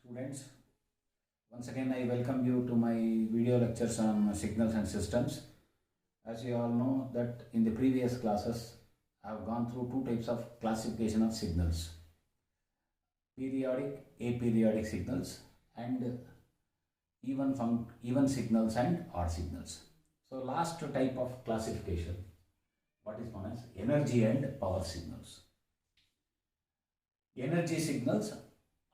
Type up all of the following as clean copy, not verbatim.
Students, once again I welcome you to my video lectures on signals and systems. As you all know that in the previous classes I have gone through two types of classification of signals: periodic, aperiodic signals, and even signals and odd signals. So last type of classification, what is known as energy and power signals. Energy signals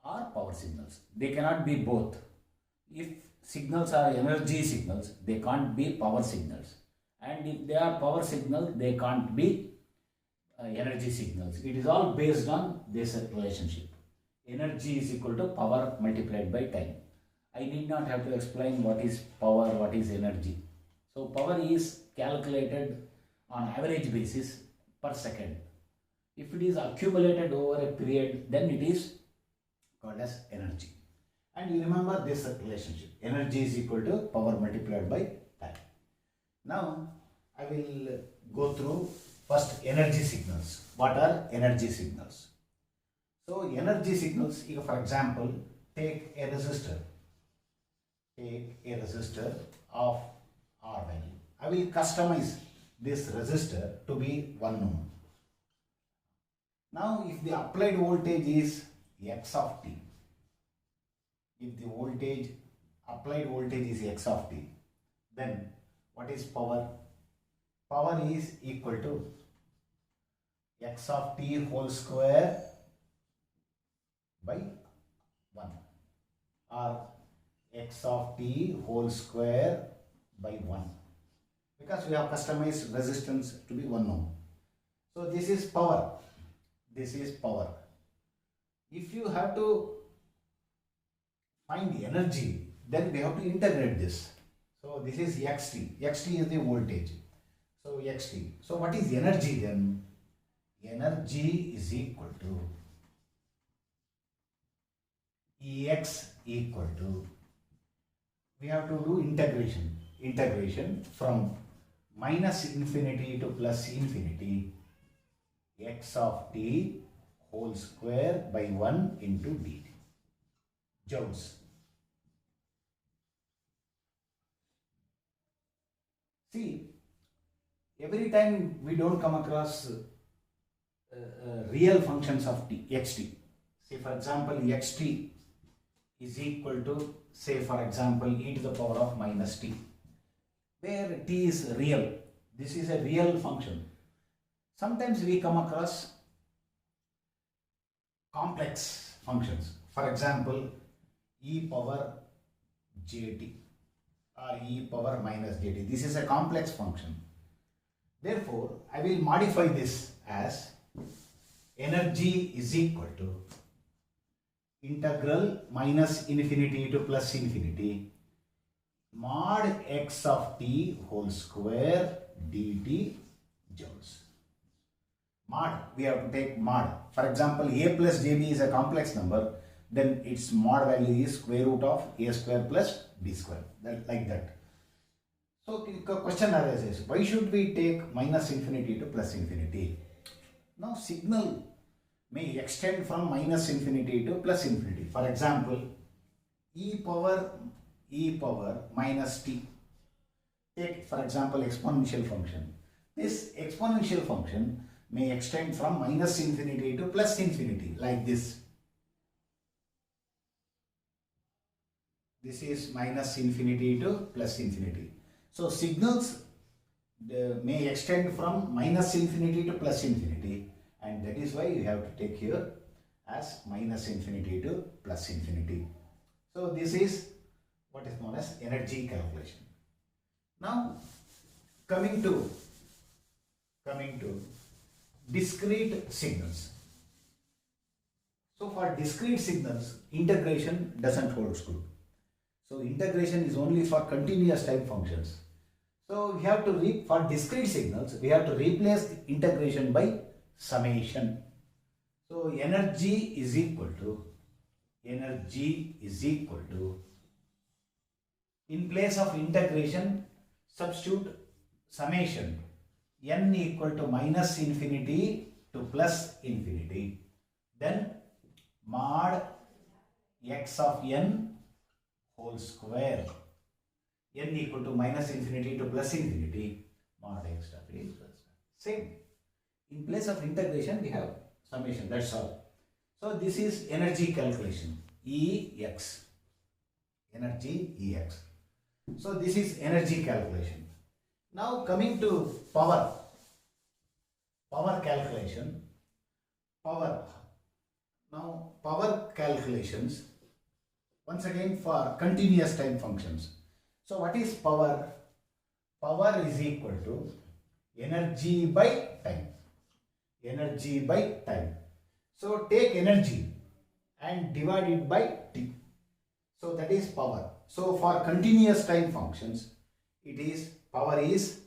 or power signals. They cannot be both. If signals are energy signals, they can't be power signals. And if they are power signals, they can't be energy signals. It is all based on this relationship. Energy is equal to power multiplied by time. I need not have to explain what is power, what is energy. So power is calculated on average basis per second. If it is accumulated over a period, then it is called as energy. And you remember this relationship. Energy is equal to power multiplied by time. Now, I will go through first energy signals. What are energy signals? So, energy signals, for example, take a resistor. Take a resistor of R value. I will customize this resistor to be 1 ohm. Now, if the applied voltage is x of t, if the applied voltage is x of t, then what is power? Power is equal to x of t whole square by 1 or x of t whole square by 1, because we have customized resistance to be 1 ohm. So this is power. This is power. If you have to find the energy, then we have to integrate this. So this is xt. Xt is the voltage. So xt. So what is energy then? Energy is equal to Ex equal to, we have to do integration. Integration from minus infinity to plus infinity, x of t whole square by 1 into dt. Joules. See, every time we don't come across real functions of t, xt. See, for example, xt is equal to, say for example, e to the power of minus t, where t is real. This is a real function. Sometimes we come across complex functions. For example, e power jt or e power minus jt. This is a complex function. Therefore, I will modify this as energy is equal to integral minus infinity to plus infinity mod x of t whole square dt joules. Mod, we have to take mod. For example, a plus jb is a complex number, then its mod value is square root of a square plus b square, like that. So question arises, why should we take minus infinity to plus infinity? Now signal may extend from minus infinity to plus infinity. For example, e power minus t. Take for example exponential function. This exponential function may extend from minus infinity to plus infinity, like this. This is minus infinity to plus infinity. So signals may extend from minus infinity to plus infinity, and that is why you have to take here as minus infinity to plus infinity. So this is what is known as energy calculation. Now coming to discrete signals. So for discrete signals, integration doesn't hold good. So integration is only for continuous time functions. So we have to for discrete signals, we have to replace the integration by summation. So energy is equal to, in place of integration, substitute summation, n equal to minus infinity to plus infinity, then mod x of n whole square, n equal to minus infinity to plus infinity mod x of t plus. Same. In place of integration, we have summation. That's all. So this is energy calculation. Ex. Energy Ex. So this is energy calculation. Now coming to power. Power calculation. Power. Now power calculations. Once again for continuous time functions. So what is power? Power is equal to energy by time. Energy by time. So take energy and divide it by t. So that is power. So for continuous time functions, it is power is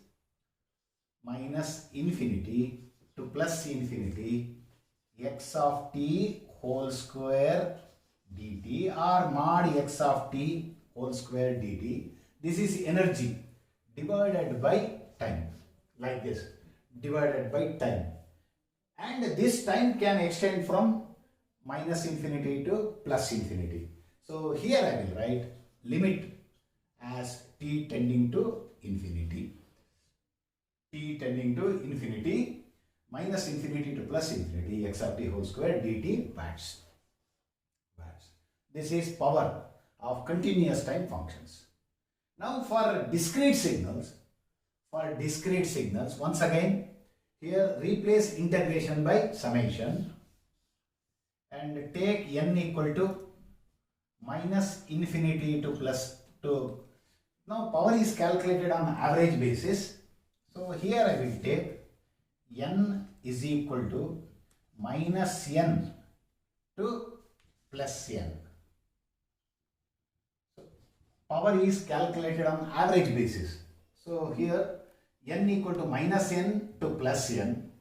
minus infinity to plus infinity x of t whole square dt or mod x of t whole square dt. This is energy divided by time, like this, divided by time. And this time can extend from minus infinity to plus infinity. So here I will write limit as t tending to infinity. T tending to infinity, minus infinity to plus infinity, x of t whole square dt watts. This is power of continuous time functions. Now for discrete signals, once again, here replace integration by summation and take n equal to minus infinity to plus 2. Now power is calculated on average basis. So here I will take n is equal to minus n to plus n. So power is calculated on average basis. So here n equal to minus n to plus n,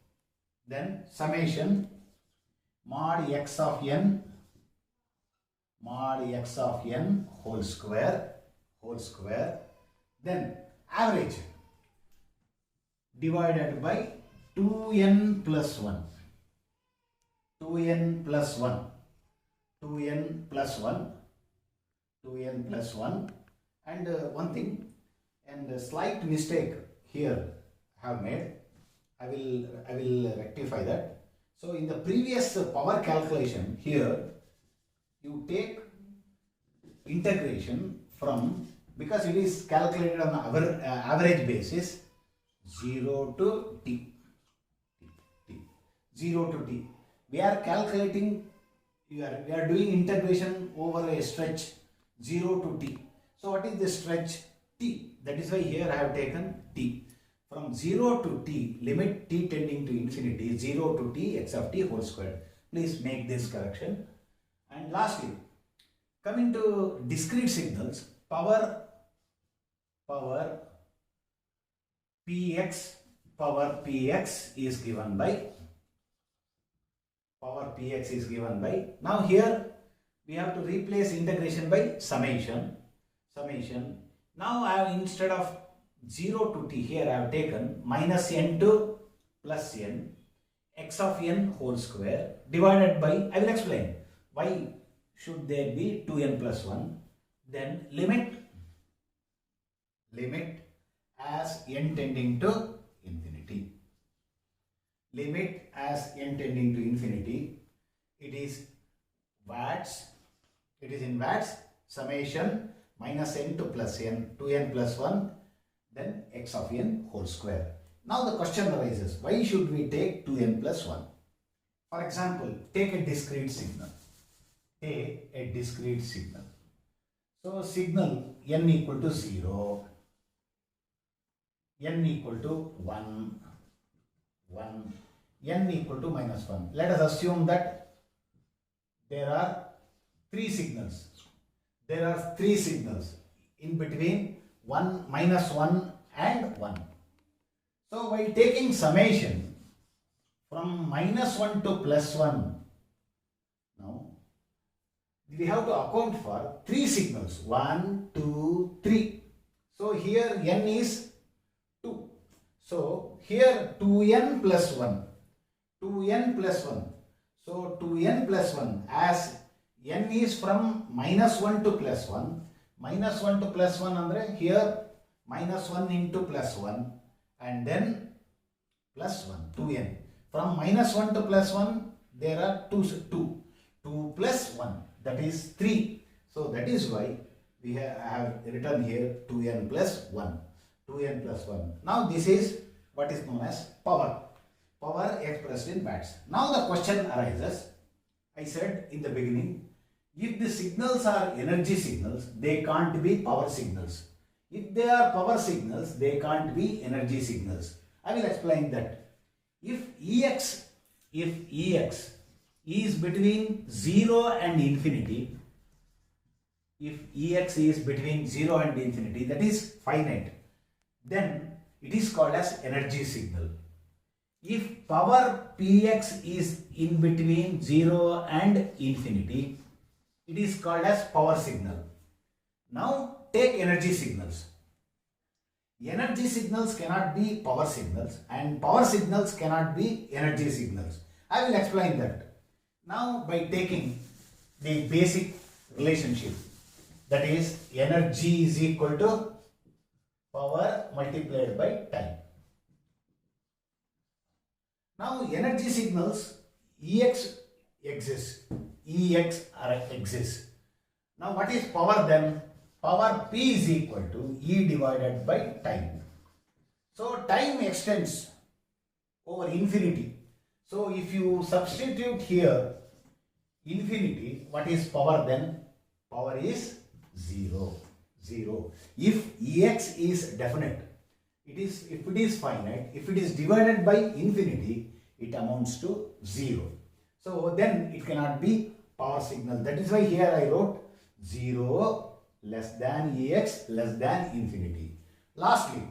then summation mod x of n whole square, then average divided by 2n plus 1, and one thing, and a slight mistake here have made. I will rectify that. So in the previous power calculation, here you take integration from, because it is calculated on average basis, 0 to t. 0 to t. We are calculating, we are doing integration over a stretch 0 to t. So what is the stretch? T. That is why here I have taken t. From 0 to t, limit t tending to infinity, 0 to t x of t whole square. Please make this correction. And lastly, coming to discrete signals, power px is given by, now here we have to replace integration by summation. Now I have, instead of 0 to t, here I have taken minus n to plus n x of n whole square divided by, I will explain why should there be 2n plus 1, then limit as n tending to infinity. It is in watts, summation minus n to plus n, 2n plus 1, then x of n whole square. Now the question arises, why should we take 2n plus 1? For example, take a discrete signal. So signal n equal to 0, n equal to 1, n equal to minus 1. Let us assume that there are three signals. In between 1, minus 1 and 1. So while taking summation from minus 1 to plus 1, now we have to account for three signals, 1, 2, 3. So here n is 2. So here 2n plus 1. So 2n plus 1 as n is from -1 to +1. -1 to +1 andre here -1 into +1 and then +1, 2n. From -1 to +1 there are 2 plus 1, that is 3. So that is why we have written here 2n plus 1. 2n plus 1. Now this is what is known as power. Power expressed in watts. Now the question arises, I said in the beginning, if the signals are energy signals, they can't be power signals. If they are power signals, they can't be energy signals. I will explain that. If Ex is between 0 and infinity, if Ex is between 0 and infinity, that is finite, then it is called as energy signal. If power Px is in between 0 and infinity, it is called as power signal. Now take energy signals. Energy signals cannot be power signals and power signals cannot be energy signals. I will explain that. Now by taking the basic relationship, that is energy is equal to power multiplied by time. Now energy signals Ex exists. Now what is power then? Power P is equal to E divided by time. So time extends over infinity. So if you substitute here infinity, what is power then? Power is 0. If Ex is definite, if it is finite, if it is divided by infinity, it amounts to 0. So then it cannot be power signal. That is why here I wrote 0 less than Ex less than infinity. Lastly,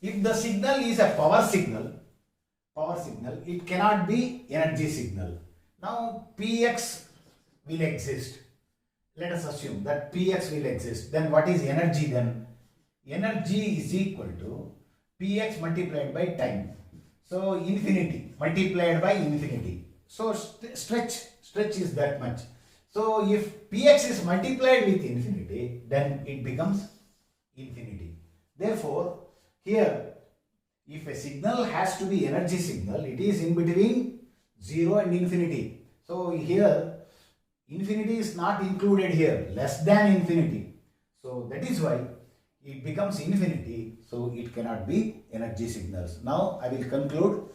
if the signal is a power signal, it cannot be energy signal. Now Px will exist. Let us assume that Px will exist. Then what is energy then? Energy is equal to Px multiplied by time. So infinity multiplied by infinity. So stretch is that much. So if Px is multiplied with infinity, then it becomes infinity. Therefore, here if a signal has to be energy signal, it is in between 0 and infinity. So here infinity is not included here, less than infinity. So that is why it becomes infinity. So it cannot be energy signals. Now I will conclude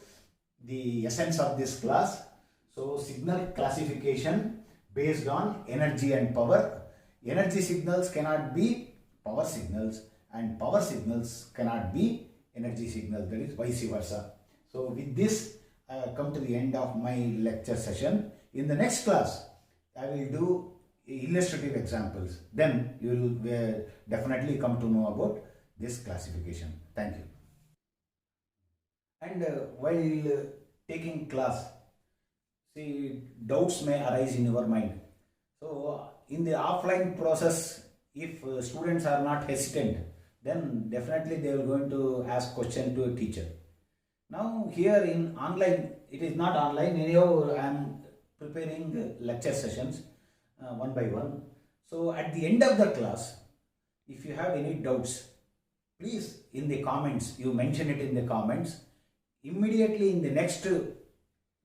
the essence of this class. So signal classification based on energy and power. Energy signals cannot be power signals and power signals cannot be energy signals, that is vice versa. So with this I come to the end of my lecture session. In the next class I will do illustrative examples. Then you will definitely come to know about this classification. Thank you. And while taking class, see, doubts may arise in your mind. So in the offline process, if students are not hesitant, then definitely they are going to ask question to a teacher. Now here in online, it is not online, anyhow I am preparing lecture sessions one by one. So at the end of the class, if you have any doubts, please in the comments, you mention it in the comments. Immediately in the next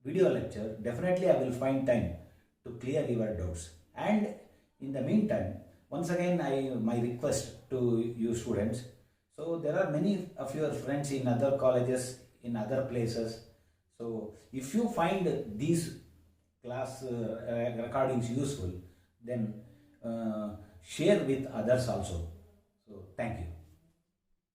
video lecture, definitely I will find time to clear your doubts. And in the meantime, once again my request to you students, so there are many of your friends in other colleges, in other places. So if you find these class recordings useful, then share with others also. So thank you.